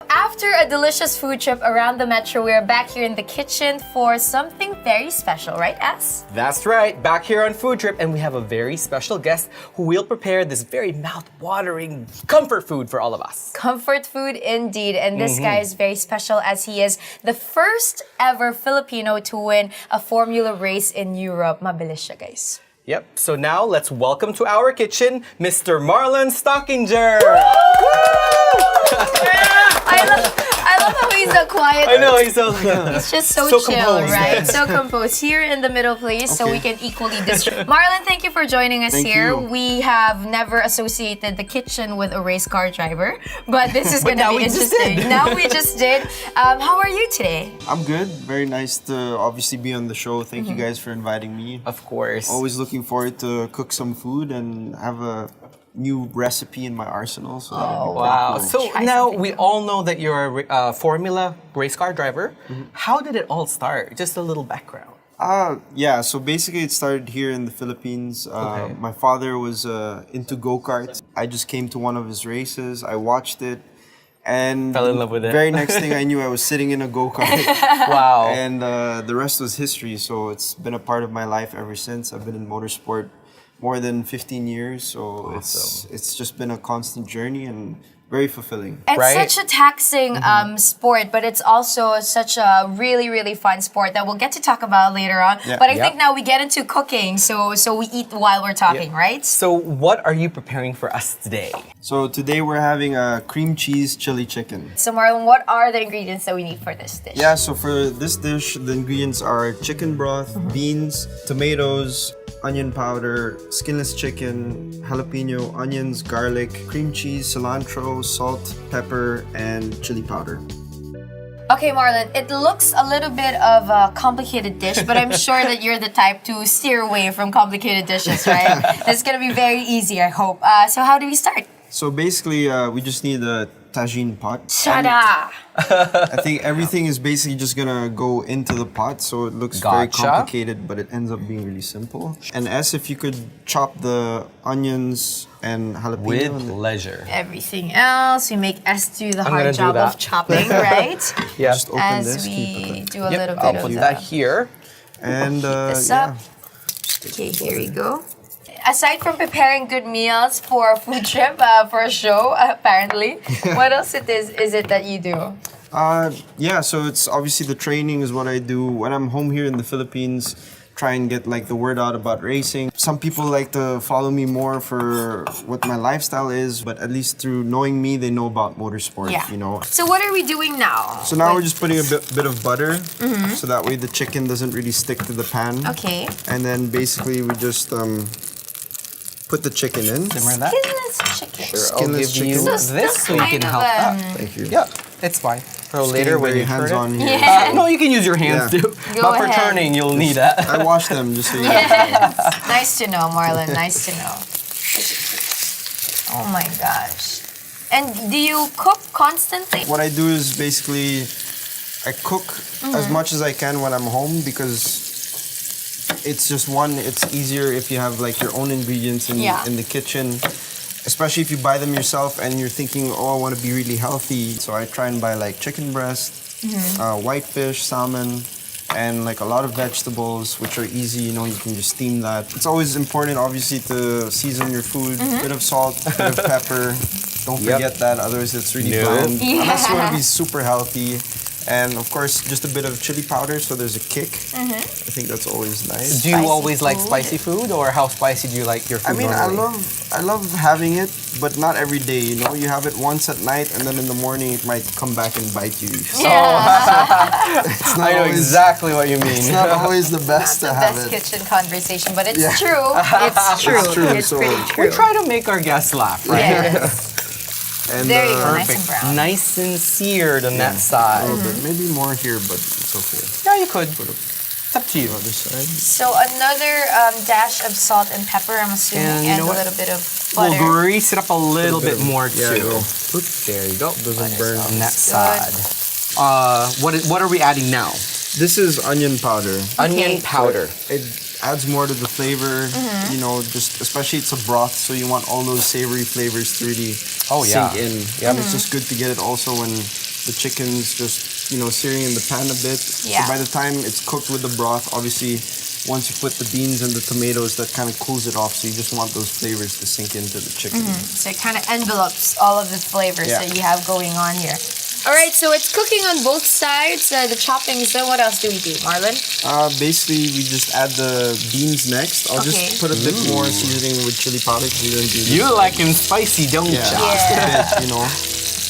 After a delicious food trip around the metro, we are back here in the kitchen for something very special, right, As? That's right, back here on Food Trip, and we have a very special guest who will prepare this very mouth-watering comfort food for all of us. Comfort food indeed, and this guy is very special as he is the first ever Filipino to win a formula race in Europe. Mabilis siya, guys. Yep, so now let's welcome to our kitchen, Mr. Marlon Stockinger! I love how he's so quiet. I know, he's so He's just so chill, composed. right? So composed. Here in the middle, please, so we can equally distribute. Marlon, thank you for joining us here. You. We have never associated the kitchen with a race car driver, but this is going to be interesting. Now we just did. How are you today? I'm good. Very nice to obviously be on the show. Thank you guys for inviting me. Of course. Always looking forward to cook some food and have a new recipe in my arsenal. So Wow. So Try now something we new. all know that you're a Formula race car driver. How did it all start? Just a little background. yeah, so basically it started here in the Philippines. My father was into go-karts. I just came to one of his races. I watched it. And Fell in love with it. Very next thing I knew, I was sitting in a go-kart. Wow. And the rest was history. So it's been a part of my life ever since. I've been in motorsport more than 15 years. So it's just been a constant journey and very fulfilling. It's Right? such a taxing sport, but it's also such a really, really fun sport that we'll get to talk about later on. Yeah. But I think now we get into cooking, so we eat while we're talking, right? So what are you preparing for us today? So today we're having a cream cheese chili chicken. So Marlon, what are the ingredients that we need for this dish? Yeah, so for this dish, the ingredients are chicken broth, beans, tomatoes, onion powder, skinless chicken, jalapeno, onions, garlic, cream cheese, cilantro, salt, pepper, and chili powder. Okay, Marlon, it looks a little bit of a complicated dish, but I'm sure that you're the type to steer away from complicated dishes, right? This is gonna be very easy, I hope. So how do we start? So basically, we just need a tagine pot. Ta-da! I think everything is basically just gonna go into the pot, so it looks very Gotcha. complicated, but it ends up being really simple. And if you could chop the onions and jalapeno. With pleasure. Everything else, we make S do the gonna hard do job that. of chopping, right? Yeah. Just open As this, keep we it. do a Yep, little I'll bit put of that here. And this yeah. up. Okay, here we go. Aside from preparing good meals for a food trip, for a show, apparently, what else is it that you do? Yeah, so it's obviously the training is what I do when I'm home here in the Philippines. Try and get like the word out about racing. Some people like to follow me more for what my lifestyle is, but at least through knowing me, they know about motorsport. Yeah. You know. So what are we doing now? So now we're just putting a bit of butter, so that way the chicken doesn't really stick to the pan. Okay. And then basically we just put the chicken in. Simmer that. Skinless chicken. Sure, I'll Skinless give you chicken. this so you kind can of, help out. Thank you. Yeah, it's fine. So later when very you turn hands-on it. here. Yeah. No, you can use your hands Yeah. too. Go but for ahead. turning, you'll need that. I wash them just so you know. Nice to know, Marlon. Nice to know. Oh my gosh. And do you cook constantly? What I do is basically I cook as much as I can when I'm home because it's just it's easier if you have like your own ingredients in the kitchen, especially if you buy them yourself and you're thinking, oh, I want to be really healthy. So I try and buy like chicken breast, white fish, salmon, and like a lot of vegetables, which are easy. You know, you can just steam that. It's always important, obviously, to season your food. Bit of salt, bit of pepper. Don't forget that, otherwise it's really bland. Unless you want to be super healthy. And of course, just a bit of chili powder so there's a kick. I think that's always nice. Do you Spicy always like food. spicy food, or how spicy do you like your food? I mean, normally? I love having it, but not every day. You know, you have it once at night, and then in the morning it might come back and bite you. So it's not I know always, exactly what you mean. It's not always the best The to have best it. kitchen conversation, but it's Yeah. true. It's true. It's true, It's so- pretty We true. try to make our guests laugh, right? Yes. And, There you go, nice and Perfect. brown. Nice and seared on that side. A little bit, maybe more here, but it's okay. Yeah, you could. It's up to you. Other side. So another dash of salt and pepper, I'm assuming, And you and know a what? little bit of We'll butter. grease it up a little bit more Yeah, too. go. There you go. Doesn't burn. On that Good. side. What are we adding now? This is onion powder. Onion powder. It adds more to the flavor. You know, just especially it's a broth, so you want all those savory flavors to really Oh, yeah. sink in. Yep. And it's just good to get it also when the chicken's just, you know, searing in the pan a bit. Yeah. So by the time it's cooked with the broth, obviously, once you put the beans and the tomatoes, that kind of cools it off. So you just want those flavors to sink into the chicken. So it kind of envelopes all of the flavors Yeah. that you have going on here. All right, so it's cooking on both sides. The choppings. Then what else do we do, Marlon? Basically, we just add the beans next. I'll Okay. just put a bit more seasoning with chili powder. We don't do this. You like him spicy, don't Yeah, ya? just a bit, you know.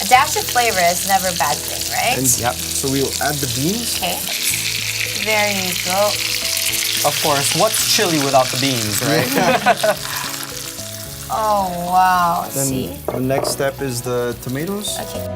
A dash of flavor is never a bad thing, right? And Yep. so we'll add the beans. Okay. There you go. Of course, what's chili without the beans, right? Oh wow! Then See. the next step is the tomatoes. Okay.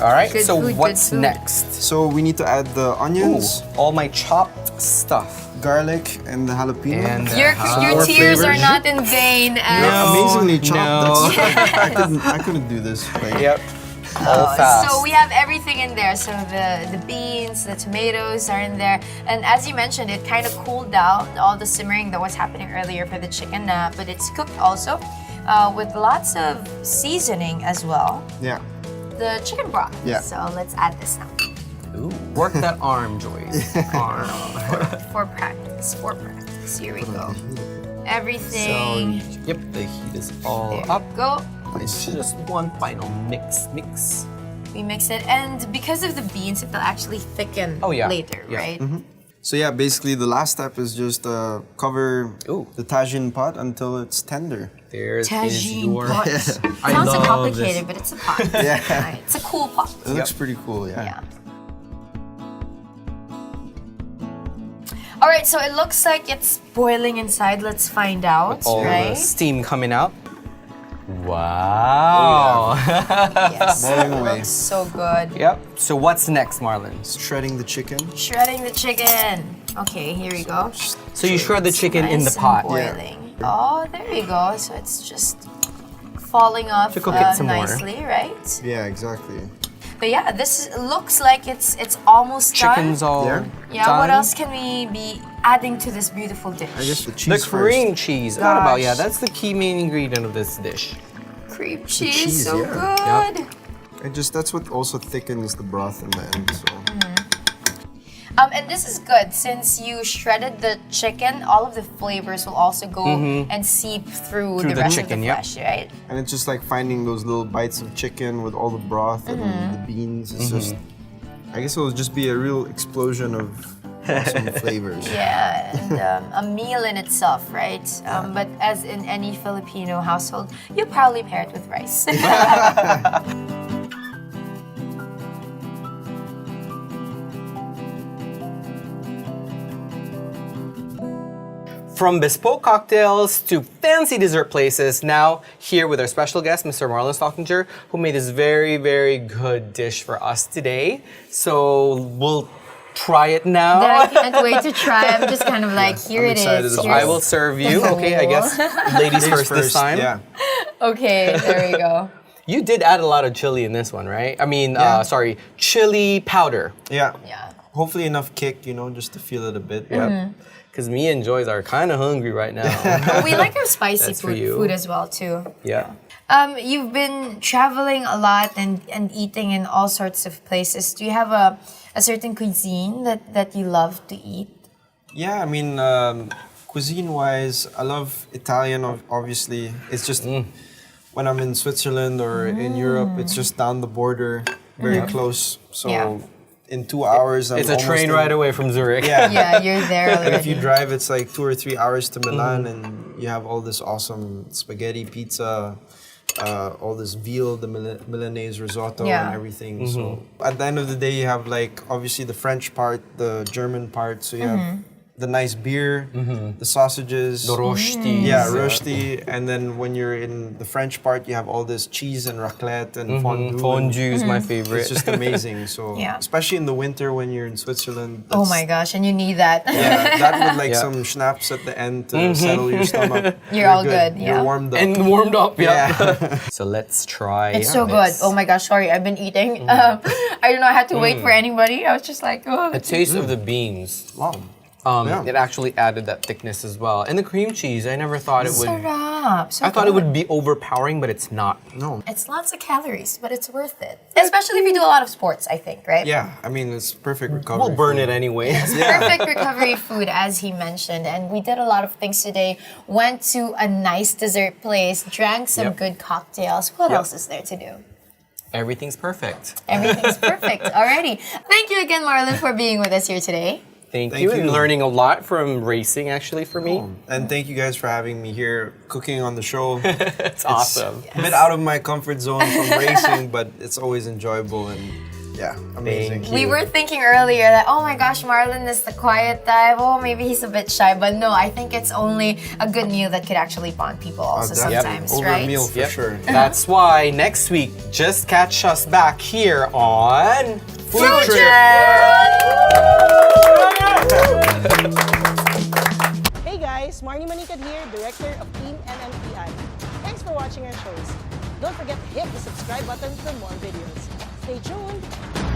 All right, Good so food, good what's food. next? So we need to add the Ooh, onions, all my chopped stuff. garlic, and the jalapeno. And Your more tears are flavors. not in vain. They're amazingly chopped. no. That's, I couldn't do this. Like, Yep. All fast. So we have everything in there. So the beans, the tomatoes are in there. And as you mentioned, it kind of cooled down all the simmering that was happening earlier for the chicken. But it's cooked also with lots of seasoning as well. yeah. The chicken broth. Yeah. So let's add this now. Ooh, work that arm, Joyce. Arm. For practice. For practice. Here we go. Everything. So, yep, the heat is all There up. you go. It's just one final mix. We mix it. And because of the beans, it'll actually thicken Oh, yeah. later, Yeah. right? So yeah, basically the last step is just cover Ooh. the tagine pot until it's tender. There is Tagine your. pot. I Sounds so love complicated, this. but it's a pot. Yeah. Right, it's a cool pot. It looks pretty cool, Yeah. All right, so it looks like it's boiling inside. Let's find out, All right? the steam coming out. Wow. Yes, Boiling it away. looks so good. Yep. So what's next, Marlon? Shredding the chicken. Shredding the chicken. Okay, here we go. So you shred the chicken in the Nice and pot. boiling. Oh, there you go. So it's just falling off To cook it some more. nicely, right? Yeah, exactly. But yeah, looks like it's almost Chicken's done. all Yeah. Yeah, done. what else can we be adding to this beautiful dish? I guess the The cheese cream cheese. What about, yeah, Gosh. that's the key main ingredient of this dish. Cream cheese, cheese, so yeah. good. first. That's what also thickens the broth in the end. So And this is good since you shredded the chicken. All of the flavors will also go and seep through the the rest chicken, of the yep. flesh, right? and it's just like finding those little bites of chicken with all the broth and the beans. It's just, I guess it will just be a real explosion of awesome flavors. Yeah, and a meal in itself, right? But as in any Filipino household, you probably pair it with rice. From bespoke cocktails to fancy dessert places, now here with our special guest, Mr. Marlon Stockinger, who made this very, very good dish for us today. So we'll try it now. I can't wait to try. I'm just kind of like, here I'm it excited is. as So well. I will serve you. Okay, I guess ladies first this time. Yeah. Okay, there we go. You did add a lot of chili in this one, right? I mean, Yeah. sorry, chili powder. Yeah. Yeah. Hopefully enough kick, you know, just to feel it a bit. Yep. Because me and Joyce are kind of hungry right now. We like our spicy That's for you. food as well, too. Yeah. You've been traveling a lot and eating in all sorts of places. Do you have a certain cuisine that you love to eat? Yeah, I mean, cuisine-wise, I love Italian, obviously. It's just when I'm in Switzerland or in Europe, it's just down the border, very close. So Yeah. in 2 hours, I'm It's a almost train in- ride away from Zurich. Yeah. Yeah, you're there And already. if you drive, it's like 2 or 3 hours to Milan, and you have all this awesome spaghetti, pizza, all this veal, the Milanese risotto, Yeah. and everything. So at the end of the day, you have like obviously the French part, the German part. So you have the nice beer, the sausages, The rosti. yeah, rosti, and then when you're in the French part, you have all this cheese and raclette and fondue. Fondue is my favorite. It's just amazing. So, Yeah. especially in the winter when you're in Switzerland. Oh my gosh, and you need that. Yeah, that with like Yeah. some schnapps at the end to settle your stomach. You're all good, yeah. You're warmed up. And warmed up, yeah. Yeah. So let's try. It's so good. this. Oh my gosh, sorry, I've been eating. I don't know, I had to wait for anybody. I was just like, oh. The taste of the beans. Wow. Yeah. It actually added that thickness as well. And the cream cheese, I never thought it would. Sarap. So I thought it good. would be overpowering, but it's not. No. It's lots of calories, but it's worth it. Especially if you do a lot of sports, I think, right? Yeah, I mean, it's perfect recovery. We'll burn food. it anyway. Perfect recovery food, as he mentioned. And we did a lot of things today. Went to a nice dessert place, drank some Yep. good cocktails. What Yep. else is there to do? Everything's perfect. Everything's perfect. Alrighty. Thank you again, Marlon, for being with us here today. Thank Thank you. And you. learning a lot from racing, actually, for me. And thank you guys for having me here, cooking on the show. It's awesome. A bit out of my comfort zone from racing, but it's always enjoyable and yeah, amazing. Thank you. We were thinking earlier that, oh my gosh, Marlon is the quiet type. Oh, maybe he's a bit shy. But no, I think it's only a good meal that could actually bond people also Definitely. sometimes, Over right? a meal for Yep. sure. That's why next week, just catch us back here on Hey guys, Marnie Manicad here, Director of Team MMPI. Thanks for watching our shows. Don't forget to hit the subscribe button for more videos. Stay tuned!